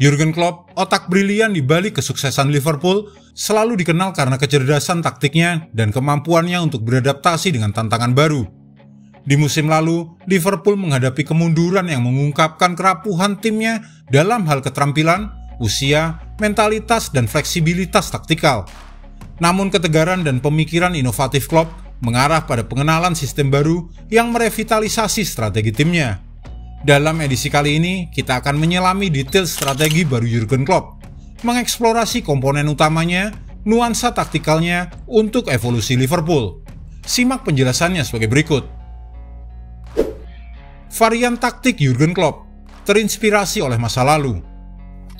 Jurgen Klopp, otak brilian di balik kesuksesan Liverpool, selalu dikenal karena kecerdasan taktiknya dan kemampuannya untuk beradaptasi dengan tantangan baru. Di musim lalu, Liverpool menghadapi kemunduran yang mengungkapkan kerapuhan timnya dalam hal keterampilan, usia, mentalitas, dan fleksibilitas taktikal. Namun ketegaran dan pemikiran inovatif Klopp mengarah pada pengenalan sistem baru yang merevitalisasi strategi timnya. Dalam edisi kali ini, kita akan menyelami detail strategi baru Jurgen Klopp, mengeksplorasi komponen utamanya, nuansa taktikalnya untuk evolusi Liverpool. Simak penjelasannya sebagai berikut. Varian taktik Jurgen Klopp terinspirasi oleh masa lalu.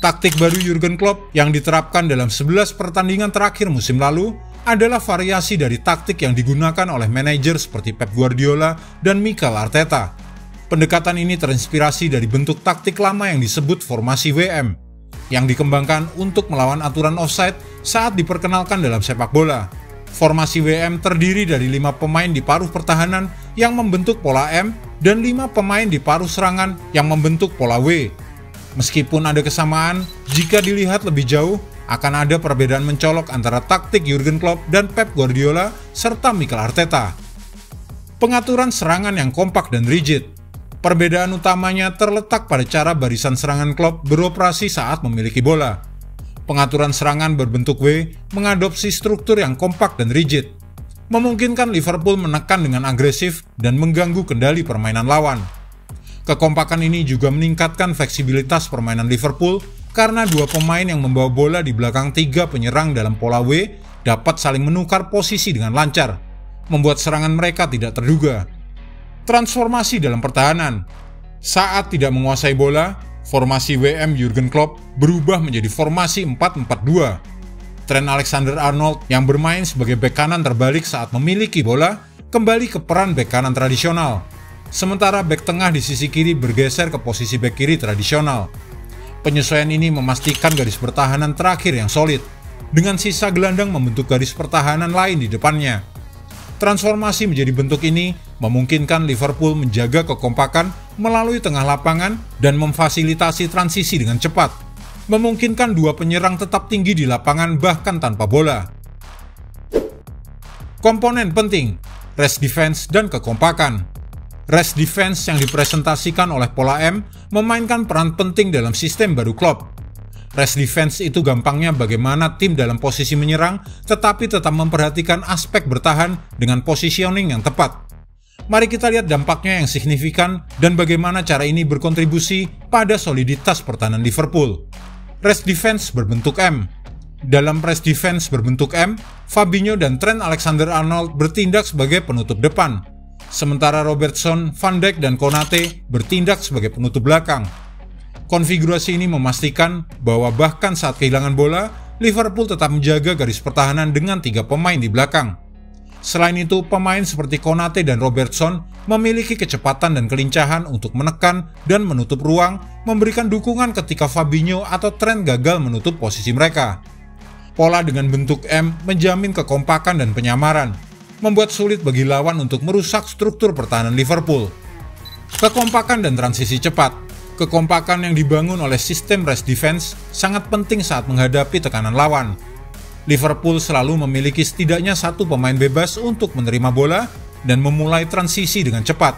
Taktik baru Jurgen Klopp yang diterapkan dalam 11 pertandingan terakhir musim lalu adalah variasi dari taktik yang digunakan oleh manajer seperti Pep Guardiola dan Mikel Arteta. Pendekatan ini terinspirasi dari bentuk taktik lama yang disebut formasi WM, yang dikembangkan untuk melawan aturan offside saat diperkenalkan dalam sepak bola. Formasi WM terdiri dari 5 pemain di paruh pertahanan yang membentuk pola M dan 5 pemain di paruh serangan yang membentuk pola W. Meskipun ada kesamaan, jika dilihat lebih jauh, akan ada perbedaan mencolok antara taktik Jurgen Klopp dan Pep Guardiola serta Mikel Arteta. Pengaturan serangan yang kompak dan rigid. Perbedaan utamanya terletak pada cara barisan serangan Klopp beroperasi saat memiliki bola. Pengaturan serangan berbentuk W mengadopsi struktur yang kompak dan rigid, memungkinkan Liverpool menekan dengan agresif dan mengganggu kendali permainan lawan. Kekompakan ini juga meningkatkan fleksibilitas permainan Liverpool karena 2 pemain yang membawa bola di belakang 3 penyerang dalam pola W dapat saling menukar posisi dengan lancar, membuat serangan mereka tidak terduga. Transformasi dalam pertahanan. Saat tidak menguasai bola, formasi WM Jurgen Klopp berubah menjadi formasi 4-4-2. Trent Alexander-Arnold yang bermain sebagai bek kanan terbalik saat memiliki bola kembali ke peran bek kanan tradisional. Sementara bek tengah di sisi kiri bergeser ke posisi bek kiri tradisional. Penyesuaian ini memastikan garis pertahanan terakhir yang solid, dengan sisa gelandang membentuk garis pertahanan lain di depannya. Transformasi menjadi bentuk ini memungkinkan Liverpool menjaga kekompakan melalui tengah lapangan dan memfasilitasi transisi dengan cepat, memungkinkan 2 penyerang tetap tinggi di lapangan bahkan tanpa bola. Komponen penting, rest defense dan kekompakan. Rest defense yang dipresentasikan oleh pola M memainkan peran penting dalam sistem baru Klopp. Rest defense itu gampangnya bagaimana tim dalam posisi menyerang tetapi tetap memperhatikan aspek bertahan dengan positioning yang tepat. Mari kita lihat dampaknya yang signifikan dan bagaimana cara ini berkontribusi pada soliditas pertahanan Liverpool. Rest defense berbentuk M. Dalam rest defense berbentuk M, Fabinho dan Trent Alexander-Arnold bertindak sebagai penutup depan, sementara Robertson, Van Dijk, dan Konate bertindak sebagai penutup belakang. Konfigurasi ini memastikan bahwa bahkan saat kehilangan bola, Liverpool tetap menjaga garis pertahanan dengan 3 pemain di belakang. Selain itu, pemain seperti Konate dan Robertson memiliki kecepatan dan kelincahan untuk menekan dan menutup ruang, memberikan dukungan ketika Fabinho atau Trent gagal menutup posisi mereka. Pola dengan bentuk M menjamin kekompakan dan penyamaran, membuat sulit bagi lawan untuk merusak struktur pertahanan Liverpool. Kekompakan dan transisi cepat. Kekompakan yang dibangun oleh sistem rest defense sangat penting saat menghadapi tekanan lawan. Liverpool selalu memiliki setidaknya 1 pemain bebas untuk menerima bola dan memulai transisi dengan cepat.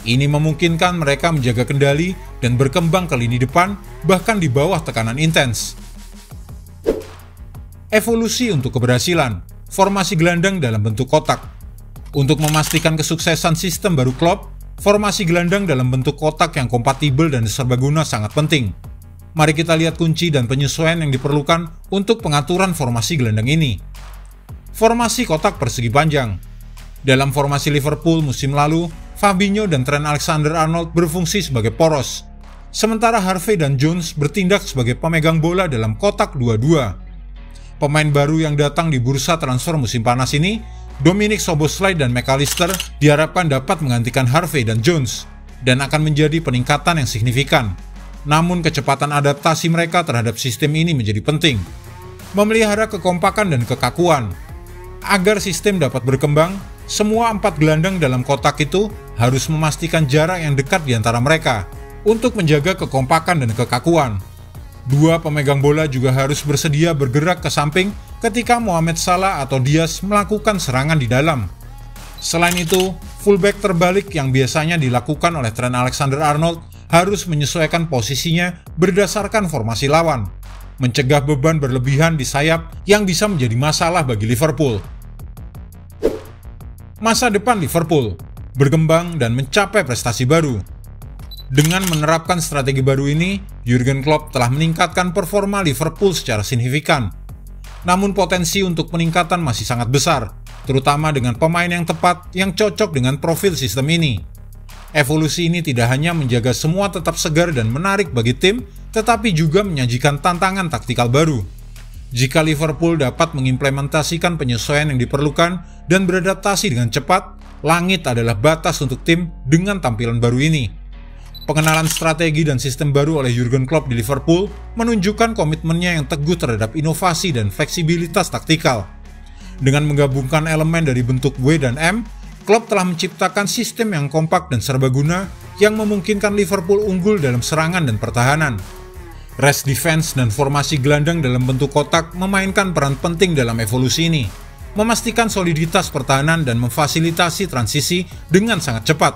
Ini memungkinkan mereka menjaga kendali dan berkembang ke lini depan bahkan di bawah tekanan intens. Evolusi untuk keberhasilan. Formasi gelandang dalam bentuk kotak. Untuk memastikan kesuksesan sistem baru Klopp, formasi gelandang dalam bentuk kotak yang kompatibel dan serbaguna sangat penting. Mari kita lihat kunci dan penyesuaian yang diperlukan untuk pengaturan formasi gelandang ini. Formasi kotak persegi panjang. Dalam formasi Liverpool musim lalu, Fabinho dan Trent Alexander-Arnold berfungsi sebagai poros, sementara Harvey dan Jones bertindak sebagai pemegang bola dalam kotak 2-2. Pemain baru yang datang di bursa transfer musim panas ini, Dominic Szoboszlai dan McAllister, diharapkan dapat menggantikan Harvey dan Jones dan akan menjadi peningkatan yang signifikan. Namun kecepatan adaptasi mereka terhadap sistem ini menjadi penting. Memelihara kekompakan dan kekakuan. Agar sistem dapat berkembang, semua 4 gelandang dalam kotak itu harus memastikan jarak yang dekat di antara mereka untuk menjaga kekompakan dan kekakuan. Dua pemegang bola juga harus bersedia bergerak ke samping ketika Mohamed Salah atau Diaz melakukan serangan di dalam. Selain itu, fullback terbalik yang biasanya dilakukan oleh Trent Alexander-Arnold harus menyesuaikan posisinya berdasarkan formasi lawan, mencegah beban berlebihan di sayap yang bisa menjadi masalah bagi Liverpool. Masa depan Liverpool berkembang dan mencapai prestasi baru. Dengan menerapkan strategi baru ini, Jurgen Klopp telah meningkatkan performa Liverpool secara signifikan. Namun potensi untuk peningkatan masih sangat besar, terutama dengan pemain yang tepat yang cocok dengan profil sistem ini. Evolusi ini tidak hanya menjaga semua tetap segar dan menarik bagi tim, tetapi juga menyajikan tantangan taktikal baru. Jika Liverpool dapat mengimplementasikan penyesuaian yang diperlukan dan beradaptasi dengan cepat, langit adalah batas untuk tim dengan tampilan baru ini. Pengenalan strategi dan sistem baru oleh Jurgen Klopp di Liverpool menunjukkan komitmennya yang teguh terhadap inovasi dan fleksibilitas taktikal. Dengan menggabungkan elemen dari bentuk W dan M, Klopp telah menciptakan sistem yang kompak dan serbaguna yang memungkinkan Liverpool unggul dalam serangan dan pertahanan. Rest defense dan formasi gelandang dalam bentuk kotak memainkan peran penting dalam evolusi ini, memastikan soliditas pertahanan dan memfasilitasi transisi dengan sangat cepat.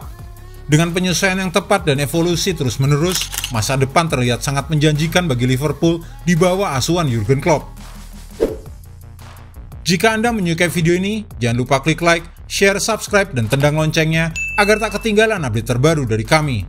Dengan penyesuaian yang tepat dan evolusi terus-menerus, masa depan terlihat sangat menjanjikan bagi Liverpool di bawah asuhan Jurgen Klopp. Jika Anda menyukai video ini, jangan lupa klik like, share, subscribe, dan tendang loncengnya agar tak ketinggalan update terbaru dari kami.